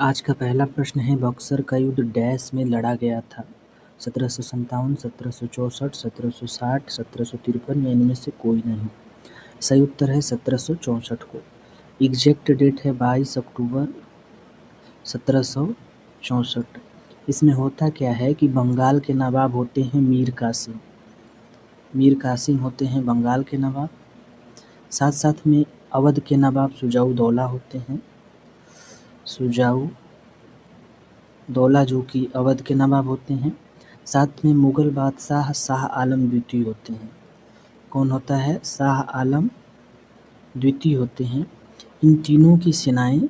आज का पहला प्रश्न है बक्सर का युद्ध डैश में लड़ा गया था। 1757, 1764, 1760, 1753 या इनमें से कोई नहीं। सही उत्तर है 1764 को। एग्जैक्ट डेट है 22 अक्टूबर 1764। इसमें होता क्या है कि बंगाल के नवाब होते हैं मीर कासिम। मीर कासिम होते हैं बंगाल के नवाब। साथ साथ में अवध के नवाब सुजाऊ दौला होते हैं। सुजाऊ दौला जो कि अवध के नवाब होते हैं। साथ में मुग़ल बादशाह शाह आलम द्वितीय होते हैं। कौन होता है? शाह आलम द्वितीय होते हैं। इन तीनों की सेनाएं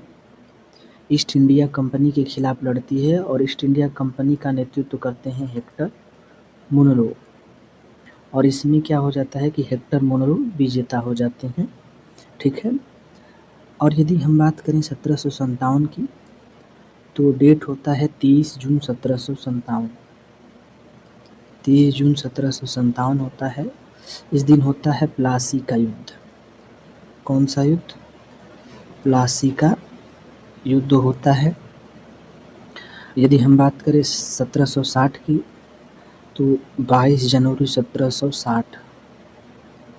ईस्ट इंडिया कंपनी के खिलाफ लड़ती है और ईस्ट इंडिया कंपनी का नेतृत्व करते हैं हेक्टर मुनरो। और इसमें क्या हो जाता है कि हेक्टर मुनरो विजेता हो जाते हैं। ठीक है। और यदि हम बात करें 1757 की तो डेट होता है 30 जून 1757। 30 जून 1757 होता है। इस दिन होता है प्लासी का युद्ध। कौन सा युद्ध? प्लासी का युद्ध होता है। यदि हम बात करें 1760 की तो 22 जनवरी 1760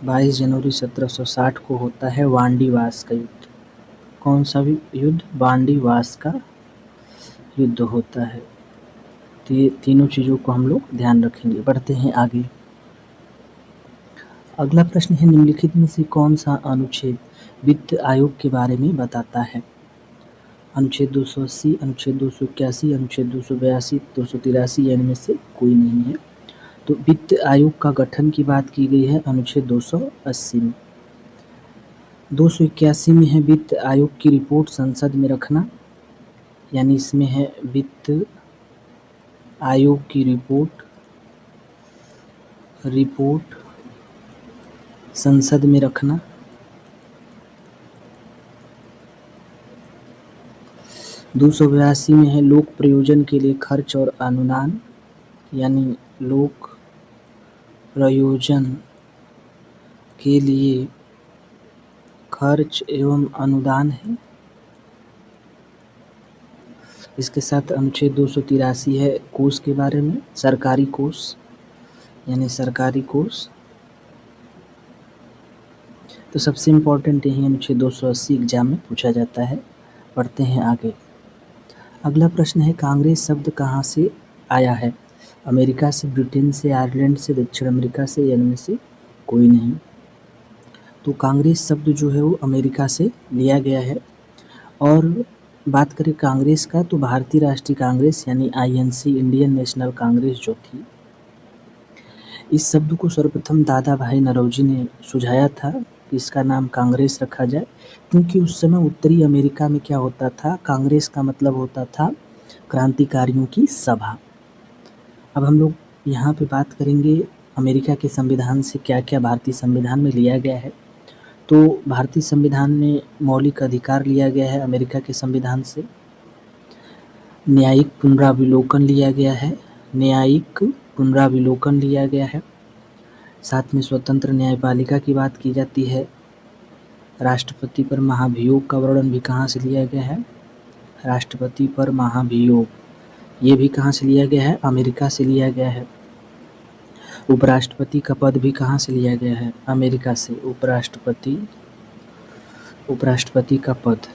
22 जनवरी 1760 को होता है वांडीवास का युद्ध। कौन सा युद्ध? वांडीवास का युद्ध होता है। तो ये तीनों चीज़ों को हम लोग ध्यान रखेंगे। बढ़ते हैं आगे। अगला प्रश्न है निम्नलिखित में से कौन सा अनुच्छेद वित्त आयोग के बारे में बताता है? अनुच्छेद 280, अनुच्छेद 281, अनुच्छेद 282, 283 या इनमें से कोई नहीं है। तो वित्त आयोग का गठन की बात की गई है अनुच्छेद 280 में। 281 में है वित्त आयोग की रिपोर्ट संसद में रखना, यानी इसमें है वित्त आयोग की रिपोर्ट संसद में रखना। दो 282 में है लोक प्रयोजन के लिए खर्च और अनुदान, यानी लोक प्रयोजन के लिए खर्च एवं अनुदान है। इसके साथ अनुच्छेद 283 है कोष के बारे में, सरकारी कोष, यानी सरकारी कोष। तो सबसे इम्पोर्टेंट यही अनुच्छेद 280 एग्जाम में पूछा जाता है। पढ़ते हैं आगे। अगला प्रश्न है कांग्रेस शब्द कहाँ से आया है? अमेरिका से, ब्रिटेन से, आयरलैंड से, दक्षिण अमेरिका से या इनमें से कोई नहीं। तो कांग्रेस शब्द जो है वो अमेरिका से लिया गया है। और बात करें कांग्रेस का तो भारतीय राष्ट्रीय कांग्रेस यानी INC इंडियन नेशनल कांग्रेस जो थी, इस शब्द को सर्वप्रथम दादा भाई नौरोजी ने सुझाया था कि इसका नाम कांग्रेस रखा जाए, क्योंकि उस समय उत्तरी अमेरिका में क्या होता था, कांग्रेस का मतलब होता था क्रांतिकारियों की सभा। अब हम लोग यहाँ पे बात करेंगे अमेरिका के संविधान से क्या क्या भारतीय संविधान में लिया गया है। तो भारतीय संविधान में मौलिक अधिकार लिया गया है अमेरिका के संविधान से। न्यायिक पुनरावलोकन लिया गया है। न्यायिक पुनरावलोकन लिया गया है। साथ में स्वतंत्र न्यायपालिका की बात की जाती है। राष्ट्रपति पर महाभियोग का वर्णन भी कहाँ से लिया गया है? राष्ट्रपति पर महाभियोग, ये भी कहाँ से लिया गया है? अमेरिका से लिया गया है। उपराष्ट्रपति का पद भी कहाँ से लिया गया है? अमेरिका से। उपराष्ट्रपति का पद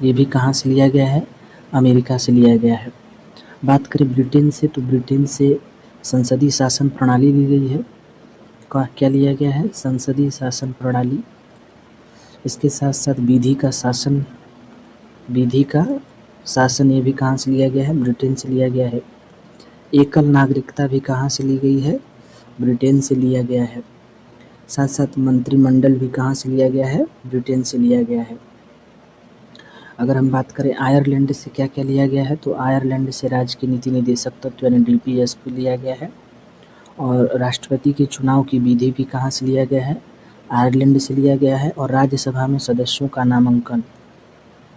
ये भी कहाँ से लिया गया है? अमेरिका से लिया गया है। बात करें ब्रिटेन से तो ब्रिटेन से संसदीय शासन प्रणाली ली गई है। क्या लिया गया है? संसदीय शासन प्रणाली। इसके साथ साथ विधि का शासन ये भी कहाँ से लिया गया है? ब्रिटेन से लिया गया है। एकल नागरिकता भी कहाँ से ली गई है? ब्रिटेन से लिया गया है। साथ साथ मंत्रिमंडल भी कहाँ से लिया गया है? ब्रिटेन से लिया गया है। अगर हम बात करें आयरलैंड से क्या क्या लिया गया है तो आयरलैंड से राज्य की नीति निर्देशक तत्व यानी DPSP लिया गया है। और राष्ट्रपति के चुनाव की विधि भी कहाँ से लिया गया है? आयरलैंड से लिया गया है। और राज्यसभा में सदस्यों का नामांकन,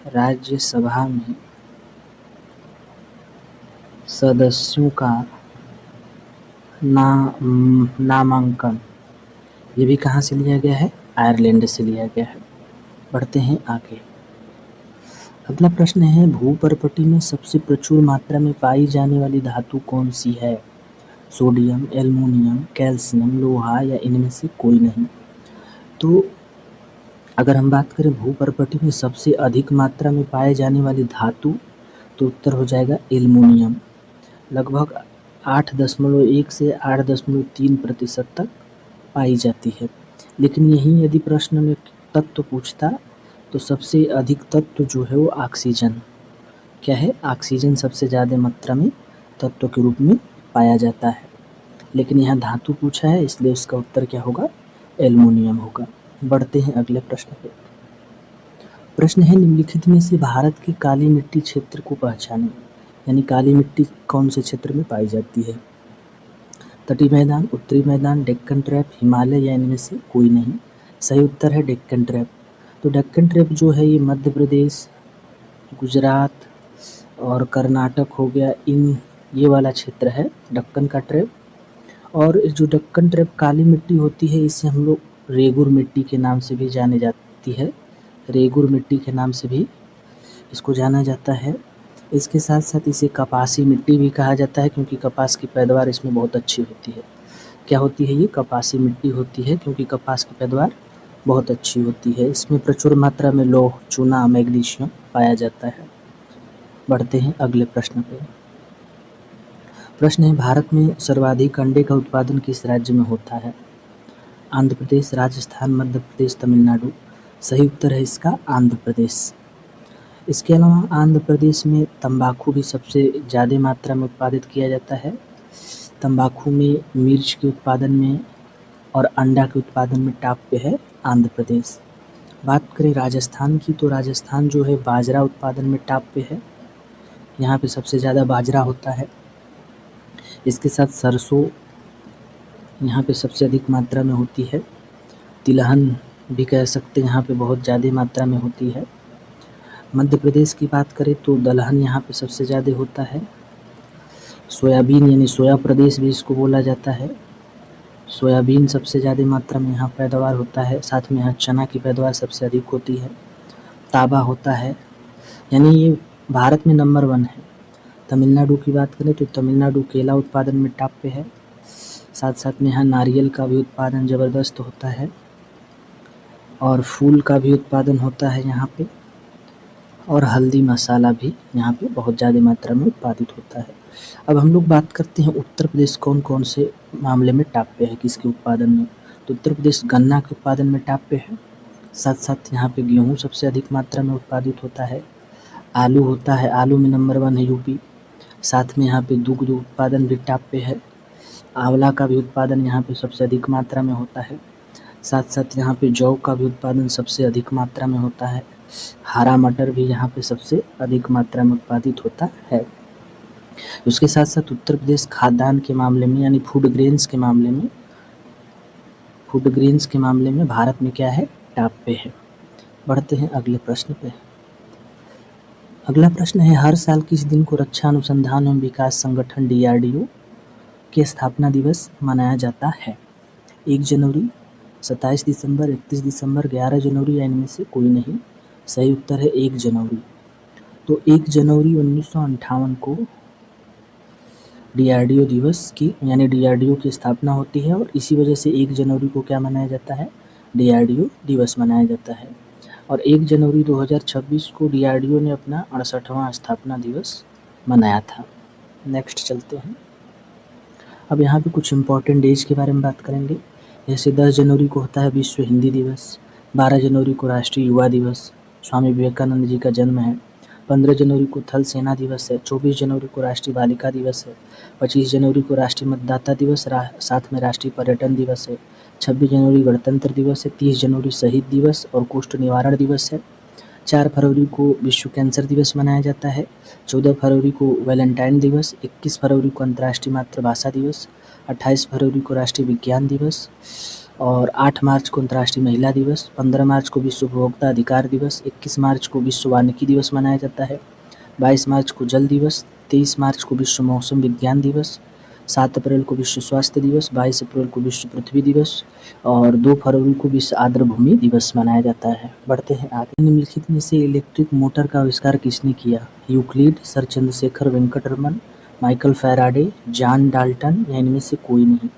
राज्यसभा में सदस्यों का नामांकन ये भी कहाँ से लिया गया है? आयरलैंड से लिया गया है। बढ़ते हैं आगे। अगला प्रश्न है भूपर्पटी में सबसे प्रचुर मात्रा में पाई जाने वाली धातु कौन सी है? सोडियम, एल्युमिनियम, कैल्शियम, लोहा या इनमें से कोई नहीं। तो अगर हम बात करें भूपर्पटी में सबसे अधिक मात्रा में पाए जाने वाली धातु, तो उत्तर हो जाएगा एल्युमिनियम। लगभग 8.1 से 8.3% तक पाई जाती है। लेकिन यहीं यदि प्रश्न में तत्व पूछता तो सबसे अधिक तत्व जो है वो ऑक्सीजन, क्या है, ऑक्सीजन सबसे ज़्यादा मात्रा में तत्व के रूप में पाया जाता है। लेकिन यहाँ धातु पूछा है इसलिए उसका उत्तर क्या होगा, एल्युमिनियम होगा। बढ़ते हैं अगले प्रश्न पे। प्रश्न है निम्नलिखित में से भारत की काली मिट्टी क्षेत्र को पहचानें, यानी काली मिट्टी कौन से क्षेत्र में पाई जाती है? तटीय मैदान, उत्तरी मैदान, डेक्कन ट्रैप, हिमालय या इनमें से कोई नहीं। सही उत्तर है डेक्कन ट्रैप। तो डेक्कन ट्रैप जो है ये मध्य प्रदेश, गुजरात और कर्नाटक हो गया, ये वाला क्षेत्र है दक्कन का ट्रैप। और जो दक्कन ट्रैप काली मिट्टी होती है इसे हम लोग रेगुर मिट्टी के नाम से भी जानी जाती है, रेगुर मिट्टी के नाम से भी इसको जाना जाता है। इसके साथ साथ इसे कपासी मिट्टी भी कहा जाता है क्योंकि कपास की पैदावार इसमें बहुत अच्छी होती है। क्या होती है ये, कपासी मिट्टी होती है क्योंकि कपास की पैदावार बहुत अच्छी होती है। इसमें प्रचुर मात्रा में लौह, चूना, मैग्नीशियम पाया जाता है। बढ़ते हैं अगले प्रश्न पे। प्रश्न है भारत में सर्वाधिक अंडे का उत्पादन किस राज्य में होता है? आंध्र प्रदेश, राजस्थान, मध्य प्रदेश, तमिलनाडु। सही उत्तर है इसका आंध्र प्रदेश। इसके अलावा आंध्र प्रदेश में तंबाकू भी सबसे ज़्यादा मात्रा में उत्पादित किया जाता है। तंबाकू में, मिर्च के उत्पादन में और अंडा के उत्पादन में टॉप पे है आंध्र प्रदेश। बात करें राजस्थान की तो राजस्थान जो है बाजरा उत्पादन में टॉप पे है, यहाँ पे सबसे ज़्यादा बाजरा होता है। इसके साथ सरसों यहाँ पे सबसे अधिक मात्रा में होती है। तिलहन भी कह सकते हैं यहाँ पे बहुत ज़्यादा मात्रा में होती है। मध्य प्रदेश की बात करें तो दलहन यहाँ पे सबसे ज़्यादा होता है। सोयाबीन यानी सोया प्रदेश भी इसको बोला जाता है, सोयाबीन सबसे ज़्यादा मात्रा में यहाँ पैदावार होता है। साथ में यहाँ चना की पैदावार सबसे अधिक होती है। तांबा होता है, यानी ये भारत में नंबर 1 है। तमिलनाडु की बात करें तो तमिलनाडु केला उत्पादन में टॉप पे है। साथ साथ में यहाँ नारियल का भी उत्पादन ज़बरदस्त होता है और फूल का भी उत्पादन होता है यहाँ पे, और हल्दी मसाला भी यहाँ पे बहुत ज़्यादा मात्रा में उत्पादित होता है। अब हम लोग बात करते हैं उत्तर प्रदेश कौन कौन से मामले में टॉप पे है, किसके उत्पादन में। तो उत्तर प्रदेश गन्ना के उत्पादन में टॉप पे है। साथ साथ यहाँ पे गेहूँ सबसे अधिक मात्रा में उत्पादित होता है। आलू होता है, आलू में नंबर 1 है यूपी। साथ में यहाँ पे दुग्ध उत्पादन भी टॉप पे है। आंवला का भी उत्पादन यहाँ पे सबसे अधिक मात्रा में होता है। साथ साथ यहाँ पे जौ का भी उत्पादन सबसे अधिक मात्रा में होता है। हरा मटर भी यहाँ पे सबसे अधिक मात्रा में उत्पादित होता है। उसके साथ साथ उत्तर प्रदेश खाद्यान्न के मामले में यानी फूड ग्रेन्स के मामले में भारत में क्या है, टॉप पे है। बढ़ते हैं अगले प्रश्न पे। अगला प्रश्न है हर साल किस दिन को रक्षा अनुसंधान एवं विकास संगठन DRDO के स्थापना दिवस मनाया जाता है? 1 जनवरी, 27 दिसंबर, 31 दिसंबर, 11 जनवरी या इनमें से कोई नहीं। सही उत्तर है 1 जनवरी। तो 1 जनवरी 1958 को DRDO दिवस की यानी DRDO की स्थापना होती है और इसी वजह से 1 जनवरी को क्या मनाया जाता है, DRDO दिवस मनाया जाता है। और 1 जनवरी 2026 को DRDO ने अपना 68वां स्थापना दिवस मनाया था। नेक्स्ट चलते हैं। अब यहाँ पे कुछ इम्पोर्टेंट डेज के बारे में बात करेंगे। जैसे 10 जनवरी को होता है विश्व हिंदी दिवस, 12 जनवरी को राष्ट्रीय युवा दिवस, स्वामी विवेकानंद जी का जन्म है। 15 जनवरी को थल सेना दिवस है। 24 जनवरी को राष्ट्रीय बालिका दिवस है। 25 जनवरी को राष्ट्रीय मतदाता दिवस, साथ में राष्ट्रीय पर्यटन दिवस है। 26 जनवरी गणतंत्र दिवस है। 30 जनवरी शहीद दिवस और कुष्ठ निवारण दिवस है। 4 फरवरी को विश्व कैंसर दिवस मनाया जाता है। 14 फरवरी को वैलेंटाइन दिवस। 21 फरवरी को अंतर्राष्ट्रीय मातृभाषा दिवस। 28 फरवरी को राष्ट्रीय विज्ञान दिवस और 8 मार्च को अंतर्राष्ट्रीय महिला दिवस। 15 मार्च को विश्व उपभोक्ता अधिकार दिवस। 21 मार्च को विश्व वानिकी दिवस मनाया जाता है। 22 मार्च को जल दिवस। 23 मार्च को विश्व मौसम विज्ञान दिवस। 7 अप्रैल को विश्व स्वास्थ्य दिवस, 22 अप्रैल को विश्व पृथ्वी दिवस और 2 फरवरी को विश्व आर्द्रभूमि दिवस मनाया जाता है। बढ़ते हैं आगे। निम्नलिखित में से इलेक्ट्रिक मोटर का आविष्कार किसने किया? Euclid, sir Chandrashekhar Venkataraman, Michael Faraday, John Dalton या इनमें से कोई नहीं?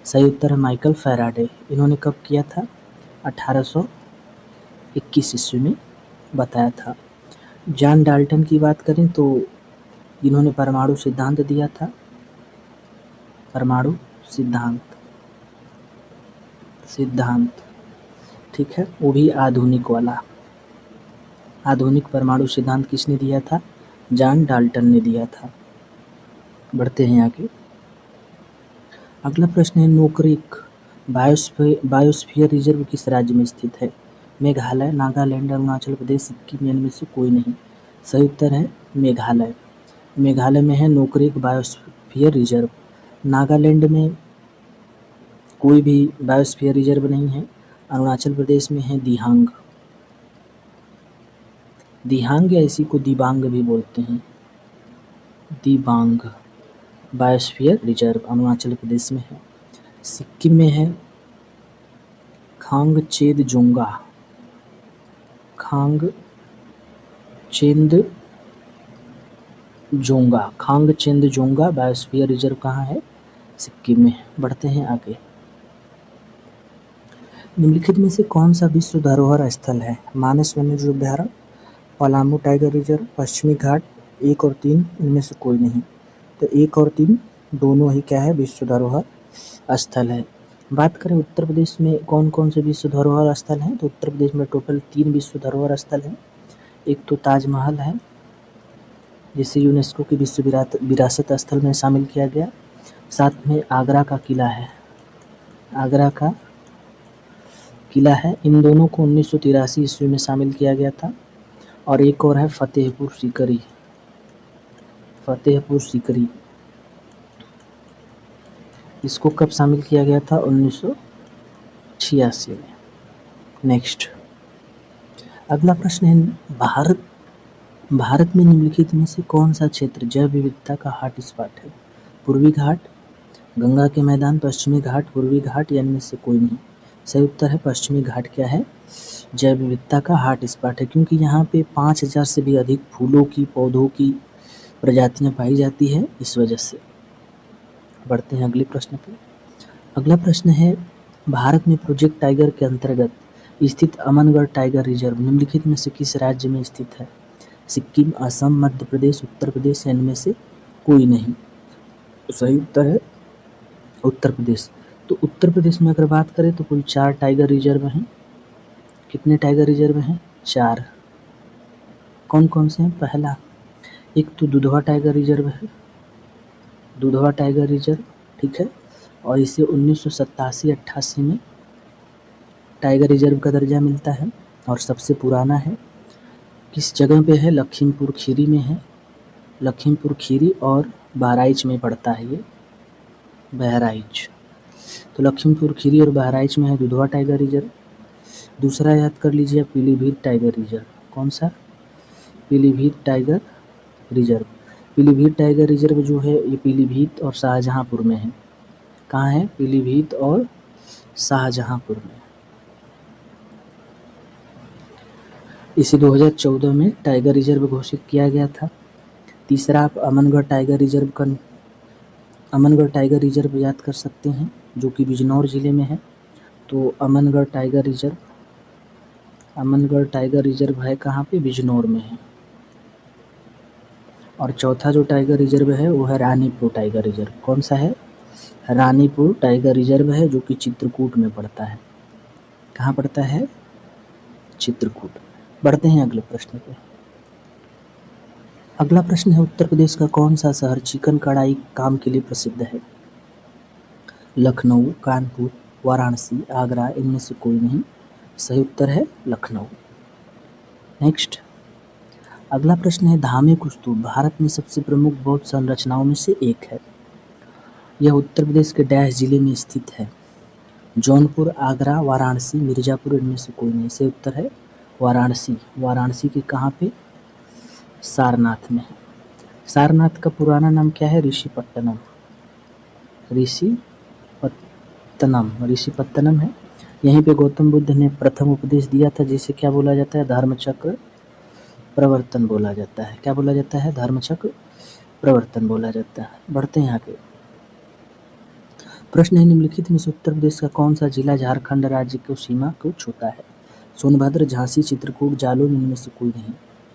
सही उत्तर है माइकल फैराडे। इन्होंने कब किया था? 1821 ईस्वी में बताया था। जॉन डाल्टन की बात करें तो इन्होंने परमाणु सिद्धांत दिया था। परमाणु सिद्धांत ठीक है, वो भी आधुनिक वाला। आधुनिक परमाणु सिद्धांत किसने दिया था? जॉन डाल्टन ने दिया था। बढ़ते हैं आगे। अगला प्रश्न है, नोकरेक बायोस्फीयर रिजर्व किस राज्य में स्थित है? मेघालय, नागालैंड, अरुणाचल प्रदेश, सिक्किम, इनमें से कोई नहीं? सही उत्तर है मेघालय। मेघालय में है नोकरेक बायोस्फीयर रिजर्व। नागालैंड में कोई भी बायोस्फीयर रिजर्व नहीं है। अरुणाचल प्रदेश में है दिहांग या इसी को दिबांग भी बोलते हैं। दिबांग बायोस्फीयर रिजर्व अरुणाचल प्रदेश में है। सिक्किम में है खांगचेंदजोंगा बायोस्फीयर रिजर्व कहाँ है? सिक्किम में। बढ़ते हैं आगे। निम्नलिखित में से कौन सा विश्व धरोहर स्थल है? मानस वन्यजीव अभयारण्य, पलामू टाइगर रिजर्व, पश्चिमी घाट, 1 और 3 इनमें से कोई नहीं? तो 1 और 3 दोनों ही क्या है? विश्व धरोहर स्थल है। बात करें उत्तर प्रदेश में कौन कौन से विश्व धरोहर स्थल हैं, तो उत्तर प्रदेश में टोटल 3 विश्व धरोहर स्थल हैं। एक तो ताजमहल है जिसे यूनेस्को की विश्व विरासत स्थल में शामिल किया गया। साथ में आगरा का किला है। इन दोनों को 1983 ईस्वी में शामिल किया गया था। और एक और है फतेहपुर सीकरी। इसको कब शामिल किया गया था? 1986 में। नेक्स्ट अगला प्रश्न है, भारत में निम्नलिखित में से कौन सा क्षेत्र जैव विविधता का हॉट स्पॉट है? पूर्वी घाट, गंगा के मैदान, पश्चिमी घाट, पूर्वी घाट या इनमें से कोई नहीं? सही उत्तर है पश्चिमी घाट क्या है? जैव विविधता का हॉट स्पॉट है, क्योंकि यहाँ पे 5000 से भी अधिक फूलों की, पौधों की प्रजातियाँ पाई जाती है, इस वजह से। बढ़ते हैं अगले प्रश्न पर। अगला प्रश्न है, भारत में प्रोजेक्ट टाइगर के अंतर्गत स्थित अमनगढ़ टाइगर रिजर्व निम्नलिखित में से किस राज्य में स्थित है? सिक्किम, असम, मध्य प्रदेश, उत्तर प्रदेश या इनमें से कोई नहीं? सही उत्तर है उत्तर प्रदेश। तो उत्तर प्रदेश में अगर बात करें तो कुल 4 टाइगर रिजर्व हैं। कितने टाइगर रिजर्व हैं? 4। कौन कौन से हैं? पहला एक तो दुधवा टाइगर रिजर्व है, दुधवा टाइगर रिजर्व, ठीक है, और इसे 1987-88 में टाइगर रिजर्व का दर्जा मिलता है और सबसे पुराना है। किस जगह पे है? लखीमपुर खीरी में है। लखीमपुर खीरी और बहराइच में पड़ता है ये, बहराइच। तो लखीमपुर खीरी और बहराइच में है दुधवा टाइगर रिजर्व। दूसरा याद कर लीजिए पीलीभीत टाइगर रिजर्व। कौन सा? Pilibhit tiger reserve. Pilibhit tiger reserve जो है ये पीलीभीत और शाहजहांपुर में है। कहाँ है? पीलीभीत और शाहजहांपुर में। इसे 2014 में टाइगर रिजर्व घोषित किया गया था। तीसरा आप अमनगढ़ टाइगर रिजर्व याद कर सकते हैं जो कि बिजनौर जिले में है। तो अमनगढ़ टाइगर रिजर्व है कहाँ पे? बिजनौर में है। और चौथा जो टाइगर रिजर्व है वो है रानीपुर टाइगर रिजर्व। कौन सा है? रानीपुर टाइगर रिजर्व है जो कि चित्रकूट में पड़ता है। कहाँ पड़ता है? चित्रकूट। बढ़ते हैं अगले प्रश्न पे। अगला प्रश्न है, उत्तर प्रदेश का कौन सा शहर चिकन कढ़ाई काम के लिए प्रसिद्ध है? लखनऊ, कानपुर, वाराणसी, आगरा, इनमें से कोई नहीं? सही उत्तर है लखनऊ। नेक्स्ट अगला प्रश्न है, धामे कुस्तूर भारत में सबसे प्रमुख बौद्ध संरचनाओं में से एक है। यह उत्तर प्रदेश के डैश जिले में स्थित है। जौनपुर, आगरा, वाराणसी, मिर्जापुर, इनमें से कोई नहीं? सही उत्तर है वाराणसी। वाराणसी के कहाँ पे? सारनाथ में है। सारनाथ का पुराना नाम क्या है? ऋषिपट्टनम। ऋषिपत्तनम है। यहीं पे गौतम बुद्ध ने प्रथम उपदेश दिया था, जिसे क्या बोला जाता है? धर्मचक्र प्रवर्तन बोला जाता है। क्या बोला जाता है? धर्मचक्र प्रवर्तन बोला जाता है। बढ़ते हैं आगे। प्रश्न है, निम्नलिखित में से उत्तर प्रदेश का कौन सा जिला झारखंड राज्य को सीमा को छूता है? सोनभद्र, झांसी, चित्रकूट, जालौन, इनमें से कोई नहीं।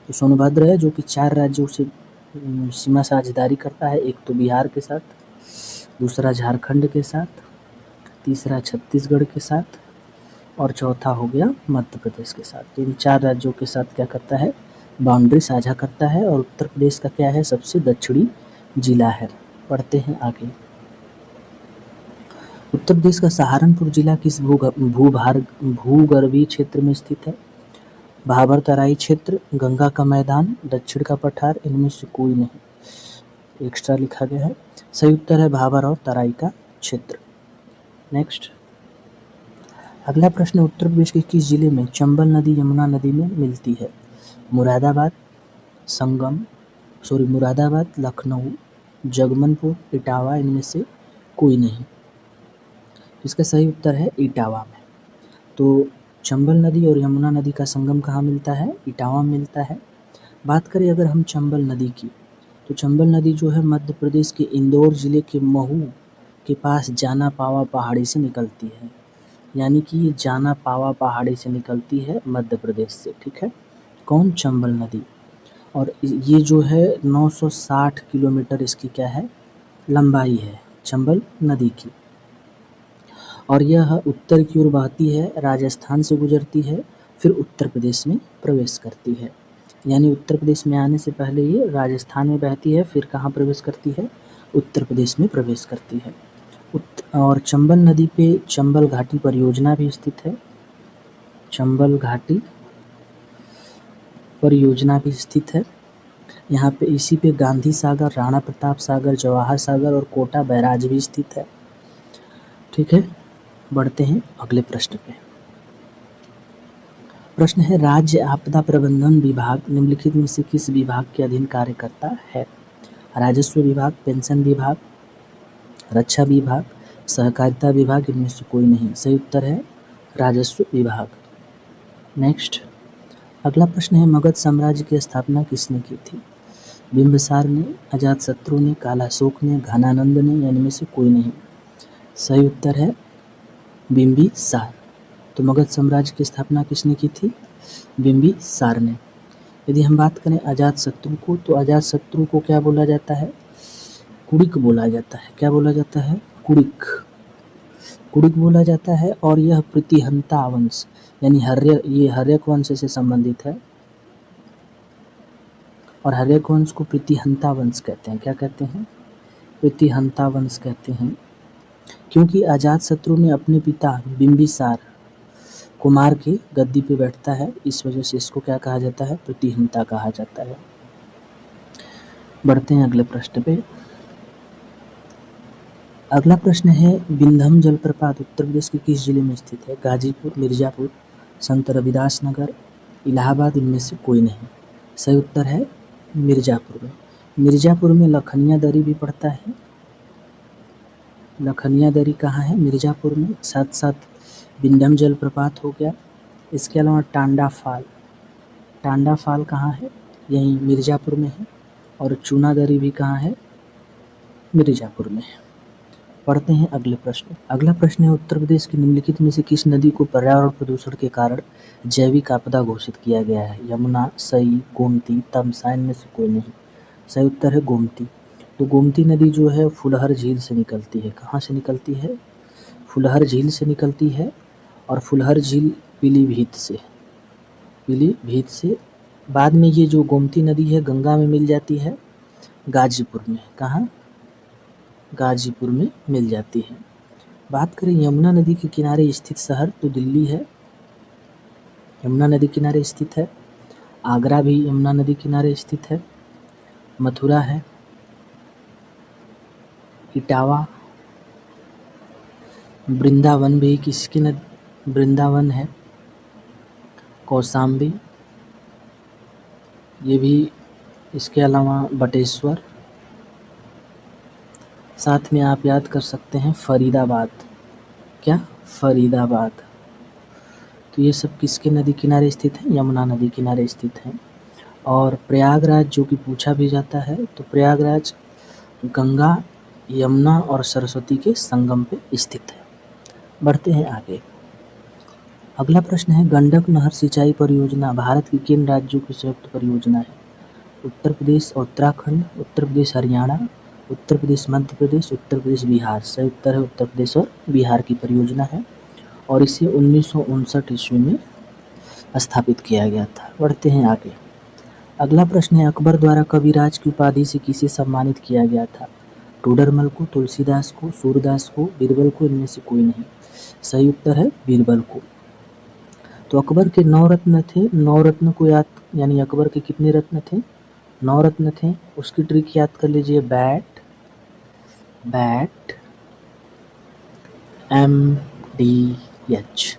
तो सोनभद्र है, जो कि 4 राज्यों से सीमा साझेदारी करता है। एक तो बिहार के साथ, दूसरा झारखंड के साथ, तीसरा छत्तीसगढ़ के साथ और चौथा हो गया मध्य प्रदेश के साथ। तो इन 4 राज्यों के साथ क्या करता है? बाउंड्री साझा करता है। और उत्तर प्रदेश का क्या है? सबसे दक्षिणी जिला है। पढ़ते हैं आगे। उत्तर प्रदेश का सहारनपुर जिला किस भूगर्भीय क्षेत्र में स्थित है? भाबर तराई क्षेत्र, गंगा का मैदान, दक्षिण का पठार, इनमें से कोई नहीं। एक्स्ट्रा लिखा गया है। सही उत्तर है भाबर और तराई का क्षेत्र। नेक्स्ट, अगला प्रश्न, उत्तर प्रदेश के किस जिले में चंबल नदी यमुना नदी में मिलती है? मुरादाबाद, लखनऊ, जगमलपुर, इटावा, इनमें से कोई नहीं। इसका सही उत्तर है इटावा में। तो चंबल नदी और यमुना नदी का संगम कहाँ मिलता है? इटावा में मिलता है। बात करें अगर हम चंबल नदी की, तो चंबल नदी जो है मध्य प्रदेश के इंदौर जिले के महू के पास जाना पावा पहाड़ी से निकलती है। यानी कि ये जाना पावा पहाड़ी से निकलती है मध्य प्रदेश से। ठीक है, कौन? चंबल नदी। और ये जो है 960 किलोमीटर इसकी क्या है? लंबाई है चंबल नदी की। और यह उत्तर की ओर बहती है, राजस्थान से गुजरती है, फिर उत्तर प्रदेश में प्रवेश करती है। यानी उत्तर प्रदेश में आने से पहले ये राजस्थान में बहती है, फिर कहाँ प्रवेश करती है? उत्तर प्रदेश में प्रवेश करती है। और चंबल नदी पे चंबल घाटी परियोजना भी स्थित है। चंबल घाटी परियोजना भी स्थित है। यहाँ पे इसी पे गांधी सागर, राणा प्रताप सागर, जवाहर सागर और कोटा बैराज भी स्थित है। ठीक है, बढ़ते हैं अगले प्रश्न पे। प्रश्न है, राज्य आपदा प्रबंधन विभाग निम्नलिखित में से किस विभाग के अधीन कार्य करता है? राजस्व विभाग, पेंशन विभाग, रक्षा विभाग, सहकारिता विभाग, इनमें से कोई नहीं। सही उत्तर है राजस्व विभाग। नेक्स्ट, अगला प्रश्न है, मगध साम्राज्य की स्थापना किसने की थी? बिंबिसार ने, अजातशत्रु ने, कालाशोक ने, घनानंद ने, या इनमें से कोई नहीं। सही उत्तर है बिंबिसार। तो मगध साम्राज्य की स्थापना किसने की थी? बिंबिसार ने। यदि हम बात करें अजातशत्रु को, तो अजातशत्रु को क्या बोला जाता है? कुड़िक बोला जाता है। क्या बोला जाता है? कुड़िक बोला जाता है। और यह प्रतिहंता वंश यानी ये हर्यक वंश से संबंधित है। और हर्यक वंश को प्रतिहंता वंश कहते हैं। क्या कहते हैं? प्रतिहंता वंश कहते हैं, क्योंकि अजातशत्रु ने अपने पिता बिंबिसार को मार के गद्दी पे बैठता है। इस वजह से इसको क्या कहा जाता है? प्रतिहंता कहा जाता है। बढ़ते हैं अगले प्रश्न पे। अगला प्रश्न है, विंध्यम जलप्रपात उत्तर प्रदेश के किस जिले में स्थित है? गाजीपुर, मिर्जापुर, संत रविदास नगर, इलाहाबाद, इनमें से कोई नहीं। सही उत्तर है मिर्जापुर में। मिर्जापुर में लखनिया दरी भी पड़ता है। लखनिया दरी कहाँ है? मिर्जापुर में। साथ साथ विंध्यम जलप्रपात हो गया। इसके अलावा टांडा फाल कहाँ है? यहीं मिर्जापुर में है। और चूना दरी भी कहाँ है? मिर्जापुर में है। पढ़ते हैं अगले प्रश्न। अगला प्रश्न है, उत्तर प्रदेश की निम्नलिखित में से किस नदी को पर्यावरण प्रदूषण के कारण जैविक आपदा घोषित किया गया है? यमुना, सई, गोमती, तमसा, इनमें से कोई नहीं। सही उत्तर है गोमती। तो गोमती नदी जो है फुलहर झील से निकलती है। कहाँ से निकलती है? फुलहर झील से निकलती है। और फुलहर झील पीलीभीत से बाद में ये जो गोमती नदी है गंगा में मिल जाती है गाजीपुर में। कहाँ? गाजीपुर में मिल जाती है। बात करें यमुना नदी के किनारे स्थित शहर, तो दिल्ली है। यमुना नदी किनारे स्थित है। आगरा भी यमुना नदी किनारे स्थित है। मथुरा है, इटावा, वृंदावन भी किसकी नदी? वृंदावन है। कौशाम्बी, ये भी। इसके अलावा बटेश्वर, साथ में आप याद कर सकते हैं फरीदाबाद। क्या? फरीदाबाद। तो ये सब किसके नदी किनारे स्थित है? यमुना नदी किनारे स्थित हैं। और प्रयागराज जो कि पूछा भी जाता है, तो प्रयागराज गंगा, यमुना और सरस्वती के संगम पे स्थित है। बढ़ते हैं आगे। अगला प्रश्न है, गंडक नहर सिंचाई परियोजना भारत के किन राज्यों की संयुक्त परियोजना है? उत्तर प्रदेश और उत्तराखंड, उत्तर प्रदेश हरियाणा, उत्तर प्रदेश मध्य प्रदेश, उत्तर प्रदेश बिहार। सही उत्तर है उत्तर प्रदेश और बिहार की परियोजना है और इसे 1959 ईस्वी में स्थापित किया गया था। बढ़ते हैं आगे। अगला प्रश्न है, अकबर द्वारा कविराज की उपाधि से किसे सम्मानित किया गया था? टोडरमल को, तुलसीदास को, सूरदास को, बीरबल को, इनमें से कोई नहीं। सही उत्तर है बीरबल को। तो अकबर के 9 रत्न थे। 9 रत्न को याद, यानी अकबर के कितने रत्न थे? 9 रत्न थे। उसकी ट्रिक याद कर लीजिए, बैट, MDH।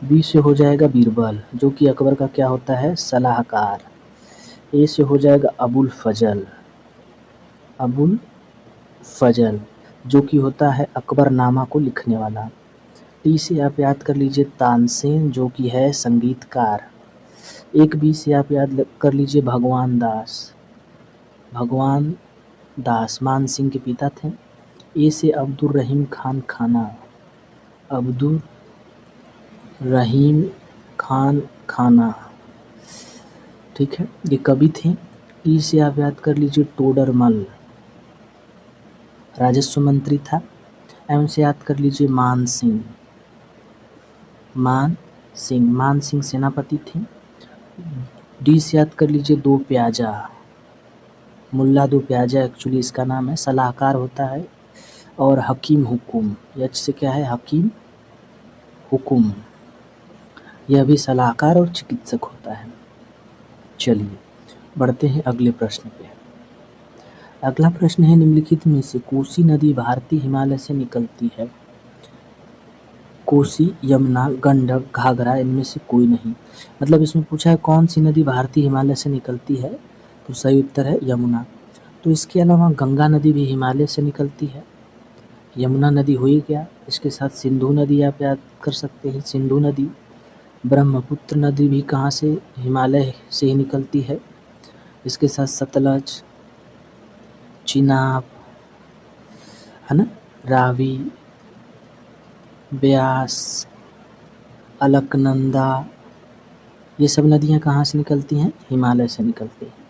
बी से हो जाएगा बीरबल, जो कि अकबर का क्या होता है? सलाहकार। ए से हो जाएगा अबुल फजल, जो कि होता है अकबरनामा को लिखने वाला। टी से आप याद कर लीजिए तानसेन, जो कि है संगीतकार। एक बी से आप याद कर लीजिए भगवान दास मान सिंह के पिता थे। ए से अब्दुल रहीम खान खाना, ठीक है, ये कवि थे। ई से आप याद कर लीजिए टोडरमल, राजस्व मंत्री था। एम से याद कर लीजिए मान सिंह सेनापति थे। डी से याद कर लीजिए दो प्याजा, मुल्ला दो प्याजा एक्चुअली इसका नाम है, सलाहकार होता है। और हकीम हुकुम, एच से क्या है? हकीम हुकुम, यह भी सलाहकार और चिकित्सक होता है। चलिए बढ़ते हैं अगले प्रश्न पे। अगला प्रश्न है, निम्नलिखित में से कोसी नदी भारतीय हिमालय से निकलती है? कोसी, यमुना, गंडक, घाघरा, इनमें से कोई नहीं। मतलब इसमें पूछा है कौन सी नदी भारतीय हिमालय से निकलती है, तो सही उत्तर है यमुना। तो इसके अलावा गंगा नदी भी हिमालय से निकलती है, यमुना नदी हो ही गया, इसके साथ सिंधु नदी आप याद कर सकते हैं, सिंधु नदी। ब्रह्मपुत्र नदी भी कहाँ से? हिमालय से ही निकलती है। इसके साथ सतलज, चिनाब, है ना, रावी, ब्यास, अलकनंदा, ये सब नदियाँ कहाँ से निकलती हैं? हिमालय से निकलती हैं।